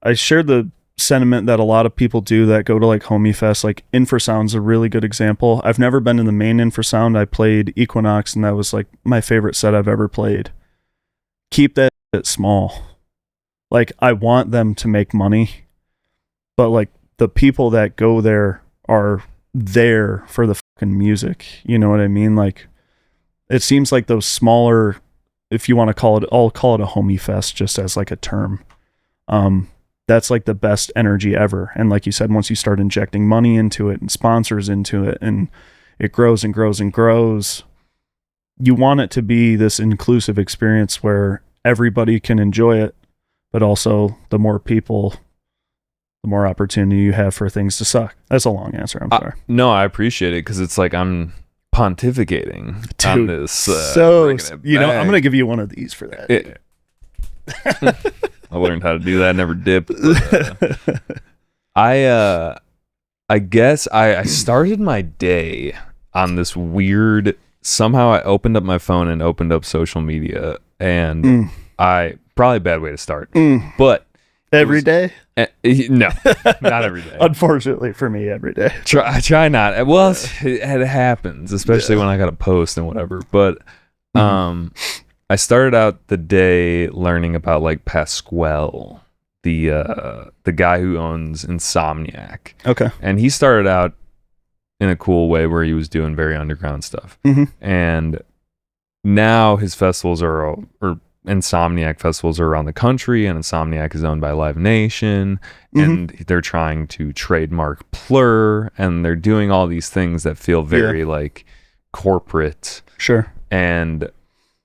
I share the sentiment that a lot of people do that go to like Homie Fest. Like Infrasound's a really good example. I've never been to the main Infrasound. I played Equinox, and that was like my favorite set I've ever played. Keep that small. Like, I want them to make money, but like the people that go there are there for the fucking music. You know what I mean? Like, it seems like those smaller, if you want to call it, I'll call it a Homie Fest just as like a term. That's like the best energy ever. And like you said, once you start injecting money into it and sponsors into it, and it grows and grows and grows, you want it to be this inclusive experience where everybody can enjoy it, but also the more people, the more opportunity you have for things to suck. That's a long answer. I'm sorry. No, I appreciate it, because it's like I'm pontificating on this. I'm going to give you one of these for that. I learned how to do that. I never dipped. I guess I started my day on this weird. Somehow I opened up my phone and opened up social media, and I probably a bad way to start, but every day. No, not every day. Unfortunately for me, every day. I try not. Well, it happens, especially when I got to post and whatever. But I started out the day learning about like Pasquale, the guy who owns Insomniac. Okay. And he started out in a cool way where he was doing very underground stuff. And now his festivals or Insomniac festivals are around the country, and Insomniac is owned by Live Nation, and they're trying to trademark Plur, and they're doing all these things that feel very like corporate. Sure. And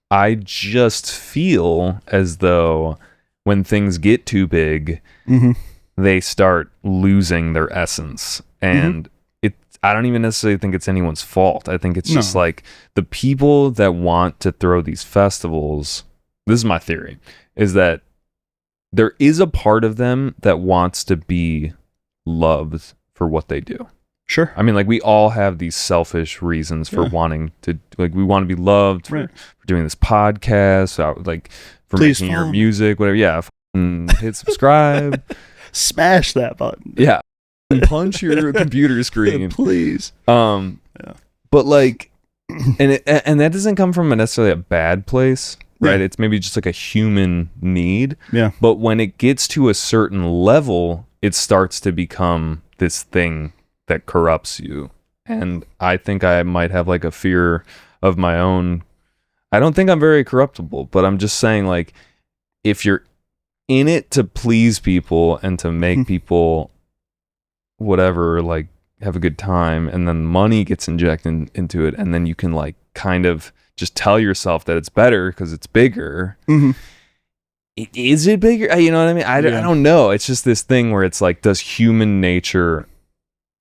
I just feel as though when things get too big, they start losing their essence. And I don't even necessarily think it's anyone's fault. I think it's just like the people that want to throw these festivals. This is my theory, is that there is a part of them that wants to be loved for what they do. Sure. I mean, like, we all have these selfish reasons for wanting to, like, we want to be loved for doing this podcast, like, for making your music, whatever. Yeah. Hit subscribe. Smash that button. Yeah. And punch your computer screen. Please. But, like, and that doesn't come from necessarily a bad place. Right, it's maybe just like a human need. Yeah. But when it gets to a certain level, it starts to become this thing that corrupts you. And I think I might have like a fear of my own. I don't think I'm very corruptible, but I'm just saying, like, if you're in it to please people and to make people whatever, like, have a good time, and then money gets injected into it, and then you can like kind of just tell yourself that it's better because it's bigger. Is it bigger? You know what I mean? I don't know. It's just this thing where it's like, does human nature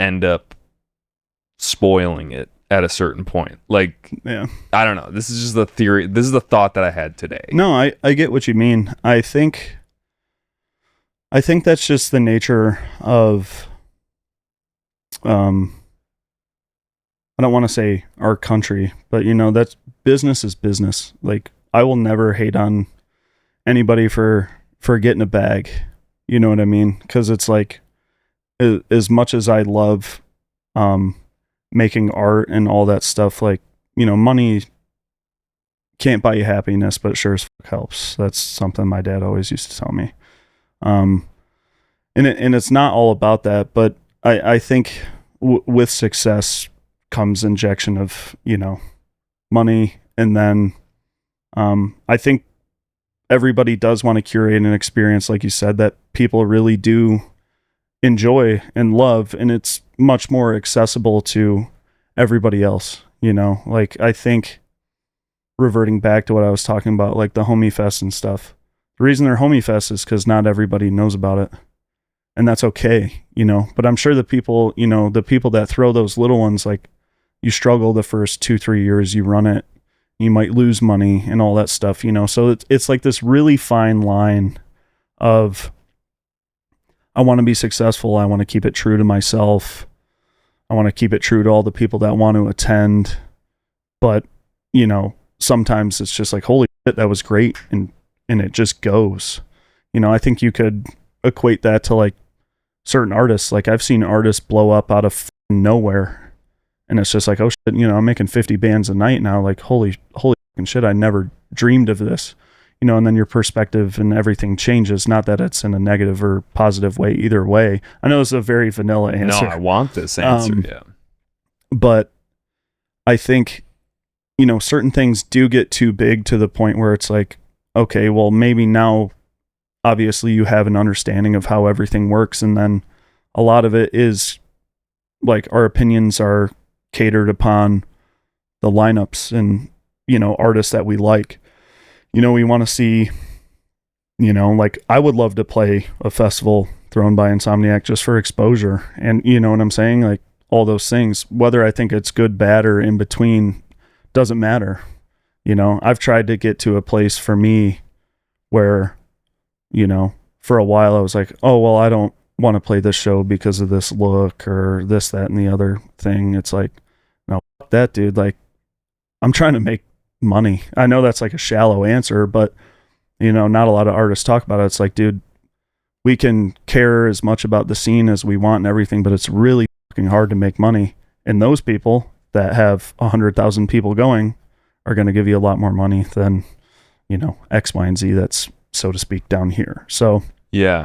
end up spoiling it at a certain point? Like, I don't know. This is just the theory. This is the thought that I had today. No, I get what you mean. I think that's just the nature of, I don't want to say our country, but, you know, that's business is business. Like, I will never hate on anybody for getting a bag. You know what I mean? Because it's like, as much as I love making art and all that stuff, like, you know, money can't buy you happiness, but it sure as fuck helps. That's something my dad always used to tell me. And it's not all about that, but I think with success comes injection of, you know, money. And then I think everybody does want to curate an experience, like you said, that people really do enjoy and love, and it's much more accessible to everybody else, you know. Like, I think, reverting back to what I was talking about, like the Homie Fest and stuff, the reason they're Homie Fest is because not everybody knows about it. And that's okay, you know. But I'm sure the people, you know, the people that throw those little ones, like, you struggle the first 2-3 years you run it, you might lose money and all that stuff, you know. So it's like this really fine line of, I want to be successful, I want to keep it true to myself, I want to keep it true to all the people that want to attend. But, you know, sometimes it's just like, holy shit, that was great, and it just goes. You know, I think you could equate that to like certain artists. Like I've seen artists blow up out of nowhere, and it's just like, oh shit, I'm making 50 bands a night now. Like holy fucking shit, I never dreamed of this. And then your perspective and everything changes. Not that it's in a negative or positive way, either way. I know it's a very vanilla answer. No, I want this answer. Yeah. But I think, certain things do get too big to the point where it's like, okay, well, maybe now, obviously, you have an understanding of how everything works. And then a lot of it is like our opinions are catered upon the lineups and, artists that we like. We want to see, like I would love to play a festival thrown by Insomniac just for exposure. And you know what I'm saying? Like all those things, whether I think it's good, bad, or in between, doesn't matter. I've tried to get to a place for me where, for a while I was like, oh, well, I don't want to play this show because of this look or this, that, and the other thing. It's like, no, fuck that, dude. Like I'm trying to make money. I know that's like a shallow answer, but not a lot of artists talk about it. It's like, dude, we can care as much about the scene as we want and everything, but it's really fucking hard to make money. And those people that have 100,000 people going are going to give you a lot more money than, X, Y, and Z that's, so to speak, down here. So yeah,